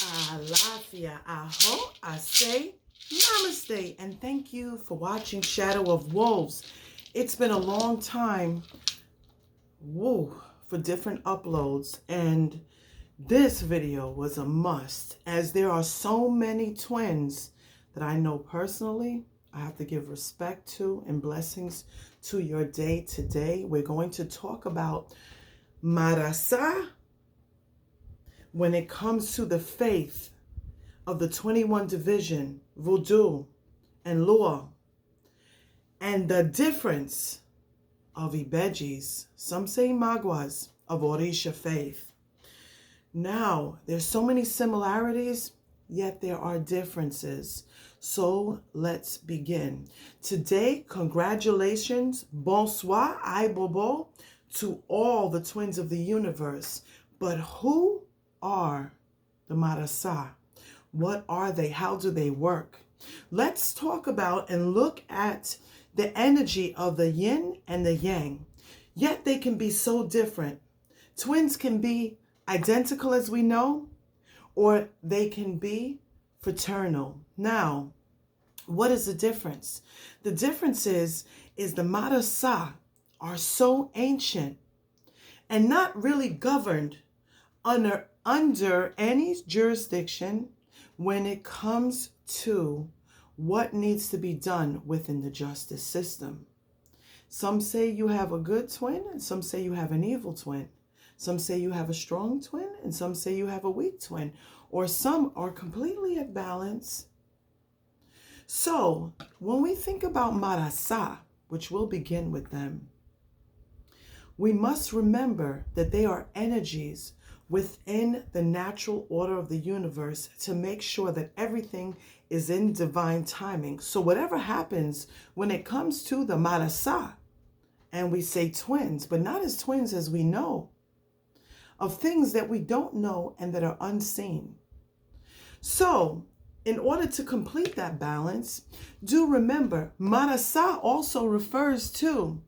Alafia, aho, I say namaste, and thank you for watching Shadow of Wolves. It's been a long time, for different uploads, and this video was a must, as there are so many twins that I know personally. I have to give respect to and blessings to your day today. We're going to talk about Marasa when it comes to the faith of the 21 division, Vodou and LOA, and the difference of Ibegies, some say Imagis, of Orisha faith. Now, there's so many similarities, yet there are differences. So let's begin. Today, congratulations, bonsoir, Ayibobo, to all the twins of the universe. But who are the Marasa? What are they? How do they work? Let's talk about and look at the energy of the yin and the yang. Yet they can be so different. Twins can be identical, as we know, or they can be fraternal. Now, what is the difference? The difference is the Marasa are so ancient and not really governed under any jurisdiction when it comes to what needs to be done within the justice system. Some say you have a good twin, and some say you have an evil twin. Some say you have a strong twin, and some say you have a weak twin, or some are completely at balance. So when we think about Marasa, which we'll begin with them, we must remember that they are energies within the natural order of the universe to make sure that everything is in divine timing. So whatever happens when it comes to the Marasa, and we say twins, but not as twins as we know, of things that we don't know and that are unseen. So in order to complete that balance, do remember, Marasa also refers to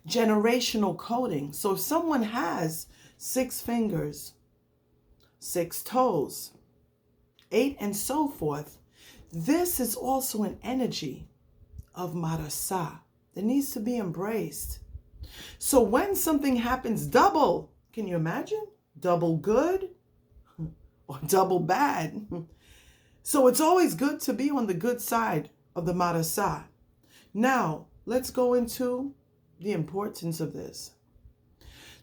generational coding. So if someone has 6 fingers, 6 toes, 8, and so forth, this is also an energy of Marasa that needs to be embraced. So when something happens double, can you imagine? Double good or double bad. So it's always good to be on the good side of the Marasa. Now, let's go into the importance of this.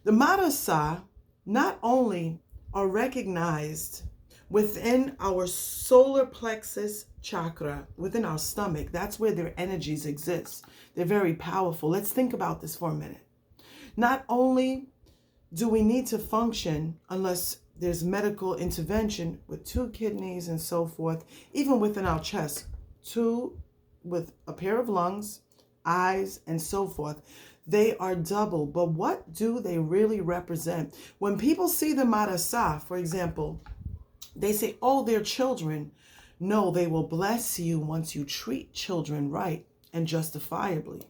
The Marasa not only are recognized within our solar plexus chakra, within our stomach, that's where their energies exist. They're very powerful. Let's think about this for a minute. Not only do we need to function unless there's medical intervention with 2 kidneys and so forth, even within our chest, 2 with a pair of lungs, eyes, and so forth. They are double, but what do they really represent? When people see the Marasa, for example, they say, oh, they're children. No, they will bless you once you treat children right and justifiably.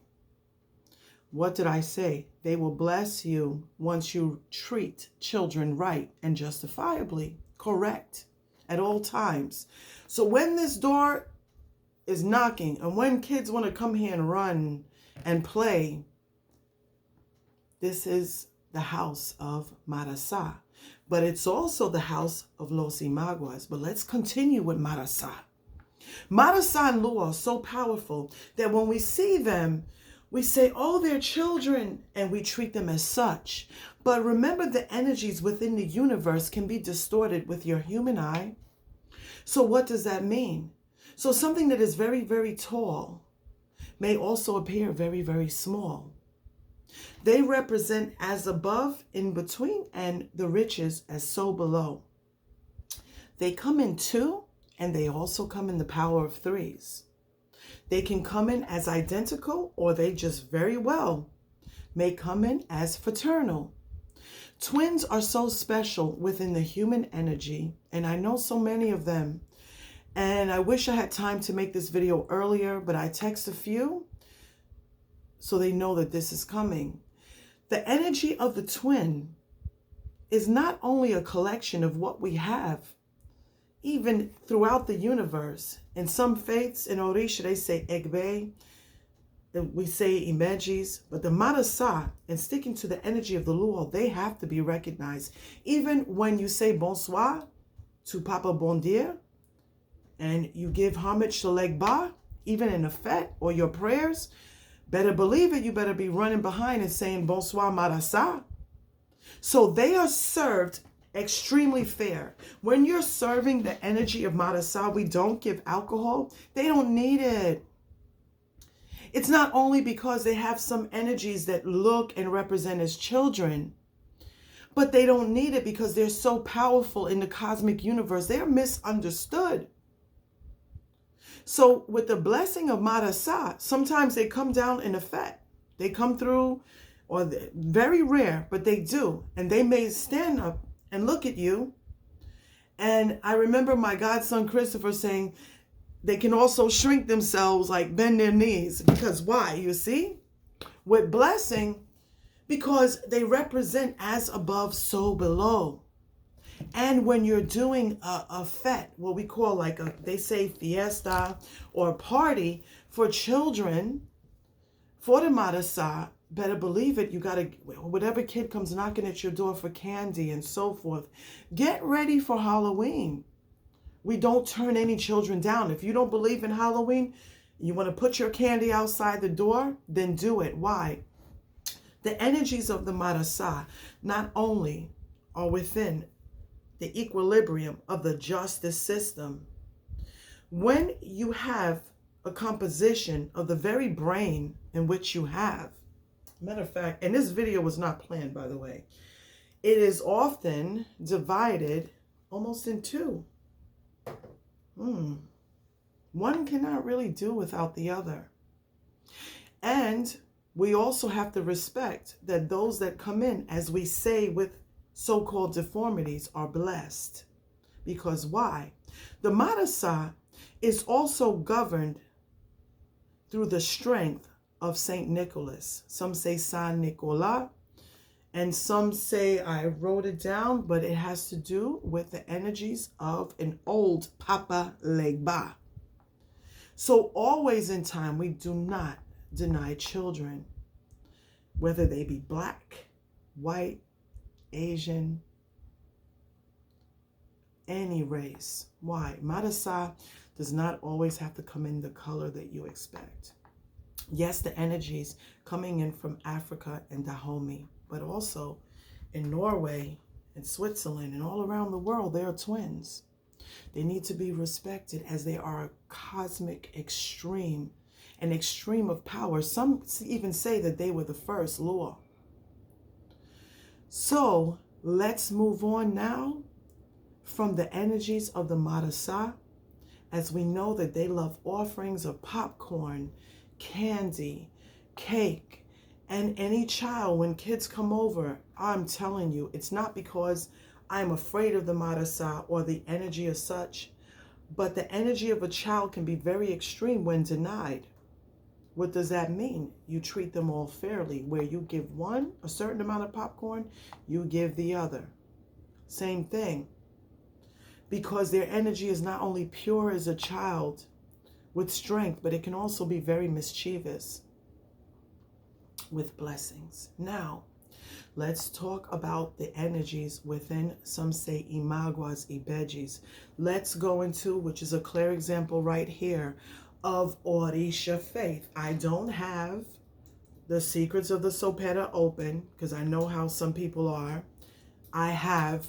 What did I say? They will bless you once you treat children right and justifiably. Correct. At all times. So when this door is knocking and when kids want to come here and run and play, this is the house of Marasa, but it's also the house of Los Imagis. But let's continue with Marasa. Marasa and LOA are so powerful that when we see them, we say, oh, they're children, and we treat them as such. But remember, the energies within the universe can be distorted with your human eye. So what does that mean? So something that is very, very tall may also appear very, very small. They represent as above, in between, and the riches as so below. They come in 2, and they also come in the power of 3s. They can come in as identical, or they just very well may come in as fraternal. Twins are so special within the human energy, and I know so many of them. And I wish I had time to make this video earlier, but I text a few so they know that this is coming. The energy of the twin is not only a collection of what we have even throughout the universe. In some faiths, in Orisha, they say Egbe, we say Imagis, but the Marasa, and sticking to the energy of the LOA, they have to be recognized. Even when you say bonsoir to Papa Bon Dieu, and you give homage to Legba, even in a fete or your prayers, better believe it, you better be running behind and saying bonsoir Marasa. So they are served extremely fair. When you're serving the energy of Marasa, we don't give alcohol. They don't need it. It's not only because they have some energies that look and represent as children, but they don't need it because they're so powerful in the cosmic universe. They're misunderstood. So with the blessing of Marasa, sometimes they come down in effect. They come through, or very rare, but they do. And they may stand up and look at you. And I remember my godson Christopher saying they can also shrink themselves, like bend their knees. Because why? You see? With blessing, because they represent as above, so below. And when you're doing a fete, what we call like they say fiesta or party for children, for the Marasa, better believe it, you got to, whatever kid comes knocking at your door for candy and so forth, get ready for Halloween. We don't turn any children down. If you don't believe in Halloween, you want to put your candy outside the door, then do it. Why? The energies of the Marasa not only are within the equilibrium of the justice system. When you have a composition of the very brain in which you have, matter of fact, and this video was not planned, by the way, it is often divided almost in two. One cannot really do without the other. And we also have to respect that those that come in, as we say, with so-called deformities are blessed. Because why? The Marasa is also governed through the strength of Saint Nicholas. Some say Saint Nicolas, and some say, I wrote it down, but it has to do with the energies of an old Papa Legba. So always in time, we do not deny children, whether they be black, white, Asian, any race. Why? Marasa does not always have to come in the color that you expect. Yes, the energies coming in from Africa and Dahomey, but also in Norway and Switzerland and all around the world, they are twins. They need to be respected as they are a cosmic extreme, an extreme of power. Some even say that they were the first LOA. So let's move on now from the energies of the Marasa, as we know that they love offerings of popcorn, candy, cake, and any child. When kids come over, I'm telling you, it's not because I'm afraid of the Marasa or the energy as such, but the energy of a child can be very extreme when denied. What does that mean? You treat them all fairly, where you give one a certain amount of popcorn, you give the other. Same thing. Because their energy is not only pure as a child with strength, but it can also be very mischievous with blessings. Now, let's talk about the energies within, some say Imagis, Ibegies. Let's go into, which is a clear example right here, of Orisha faith. I don't have the secrets of the Sopeta open because I know how some people are. I have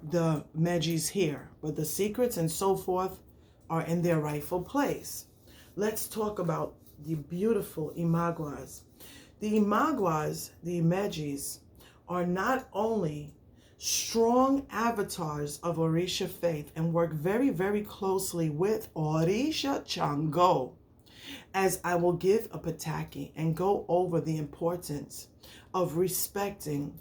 the Imagis here, but the secrets and so forth are in their rightful place. Let's talk about the beautiful Imagis. The Imagis, the Imagis, are not only strong avatars of Orisha faith and work very, very closely with Orisha Shango, as I will give a pataki and go over the importance of respecting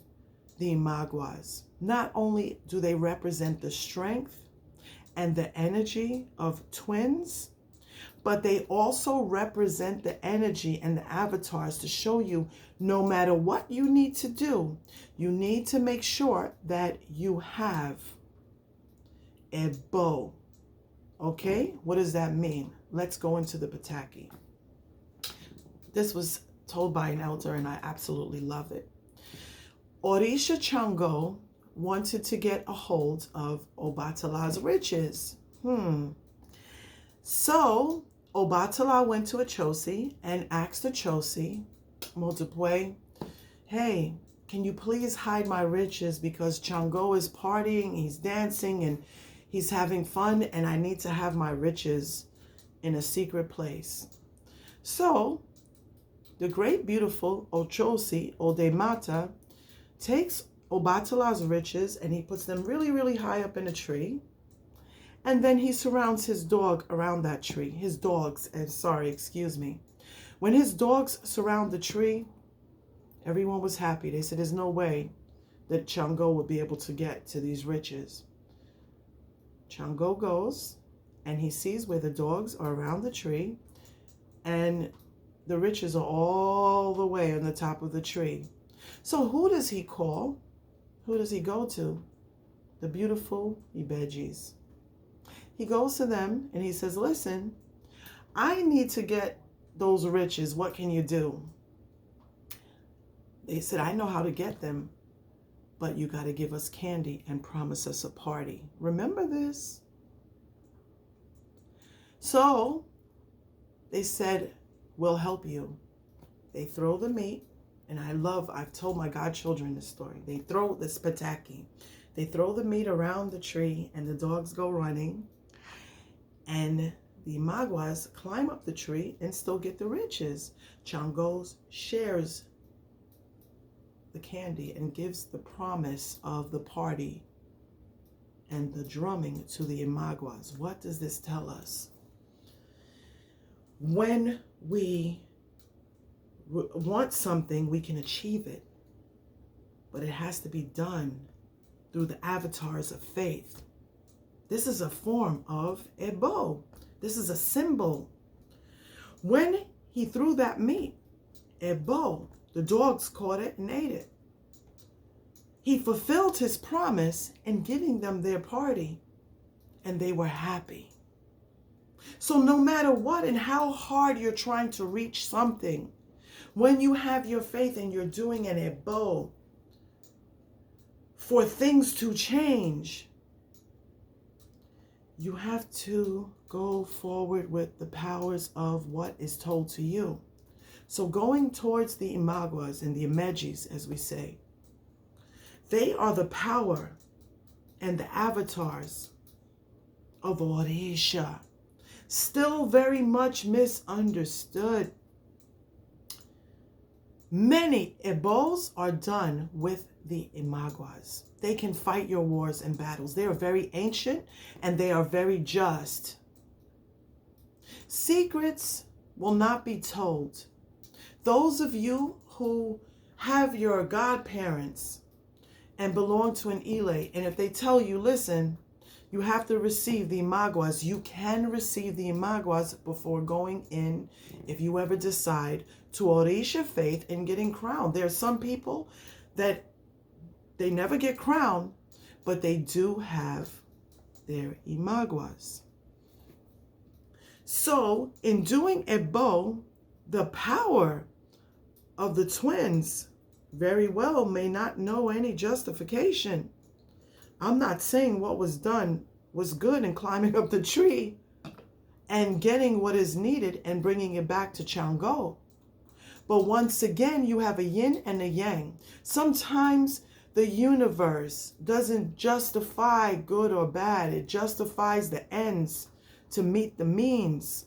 the Imagis. Not only do they represent the strength and the energy of twins, but they also represent the energy and the avatars to show you no matter what you need to do, you need to make sure that you have Ebo. Okay, what does that mean? Let's go into the Pataki. This was told by an elder and I absolutely love it. Orisha Shango wanted to get a hold of Obatala's riches. So Obatala went to Achosi and asked Achosi, Multipwe, hey, can you please hide my riches because Shango is partying, he's dancing, and he's having fun, and I need to have my riches in a secret place. So the great, beautiful Ochosi, Ebe Meta, takes Obatala's riches and he puts them really, really high up in a tree. And then he surrounds his dog around that tree. His dogs, excuse me. When his dogs surround the tree, everyone was happy. They said there's no way that Shango would be able to get to these riches. Shango goes and he sees where the dogs are around the tree and the riches are all the way on the top of the tree. So who does he call? Who does he go to? The beautiful Ibegies. He goes to them and he says, listen, I need to get those riches. What can you do? They said, I know how to get them, but you got to give us candy and promise us a party. Remember this? So they said, we'll help you. They throw the meat. And I've told my godchildren this story. They throw this pataki. They throw the meat around the tree and the dogs go running. And the Imagis climb up the tree and still get the riches. Shango shares the candy and gives the promise of the party and the drumming to the Imagis. What does this tell us? When we want something, we can achieve it, but it has to be done through the avatars of faith. This is a form of Ebo. This is a symbol. When he threw that meat, Ebo, the dogs caught it and ate it. He fulfilled his promise in giving them their party, and they were happy. So no matter what and how hard you're trying to reach something, when you have your faith and you're doing an Ebo for things to change, you have to go forward with the powers of what is told to you. So going towards the Imagis and the Imagis, as we say, they are the power and the avatars of Orisha. Still very much misunderstood. Many Ebos are done with the Imagis. They can fight your wars and battles. They are very ancient and they are very just. Secrets will not be told. Those of you who have your godparents and belong to an Ile, and if they tell you, listen, you have to receive the Imagis, you can receive the Imagis before going in, if you ever decide to Orisha faith and getting crowned. There are some people that they never get crowned, but they do have their Imagis. So in doing Ebo, the power of the twins very well may not know any justification. I'm not saying what was done was good in climbing up the tree and getting what is needed and bringing it back to Shango. But once again, you have a yin and a yang. Sometimes the universe doesn't justify good or bad. It justifies the ends to meet the means.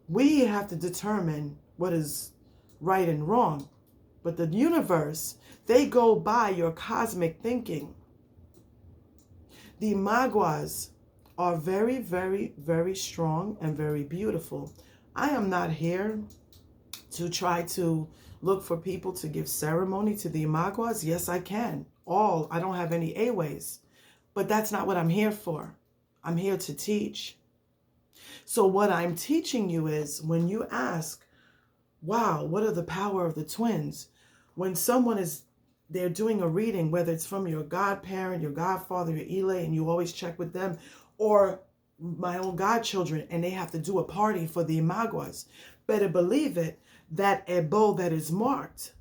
We have to determine what is right and wrong. But the universe, they go by your cosmic thinking. The Imagis are very, very, very strong and very beautiful. I am not here to try to look for people to give ceremony to the Imagis. Yes, I can. I don't have any Aways. But that's not what I'm here for. I'm here to teach. So what I'm teaching you is when you ask, wow, what are the power of the twins? When someone is they're doing a reading, whether it's from your godparent, your godfather, your Ile, and you always check with them, or my own godchildren, and they have to do a party for the Imagis, better believe it, that Ebo that is marked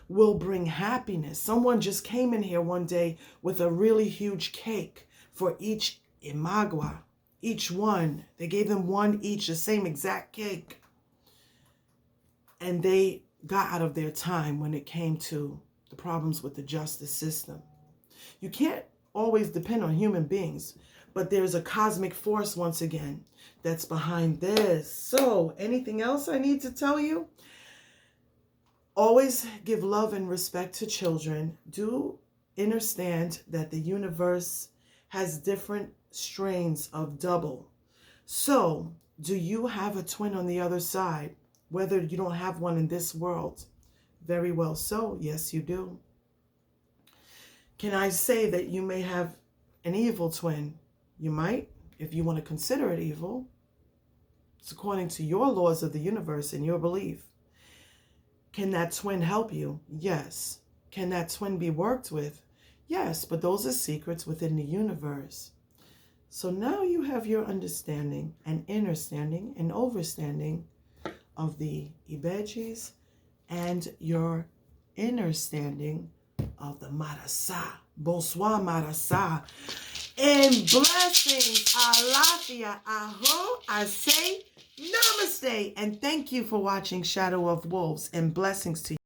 will bring happiness. Someone just came in here one day with a really huge cake for each Imagua. Each one. They gave them one each, the same exact cake. And they got out of their time when it came to the problems with the justice system. You can't always depend on human beings, but there's a cosmic force, once again, that's behind this. So, anything else I need to tell you? Always give love and respect to children. Do understand that the universe has different strains of double. So, do you have a twin on the other side? Whether you don't have one in this world, very well so. Yes, you do. Can I say that you may have an evil twin? You might, if you want to consider it evil. It's according to your laws of the universe and your belief. Can that twin help you? Yes. Can that twin be worked with? Yes, but those are secrets within the universe. So now you have your understanding and understanding and overstanding of the Ibegies and your understanding of the Marasa. Bonsoir, Marasa. And blessings, alafia, aho, I say namaste. And thank you for watching Shadow of Wolves, and blessings to you.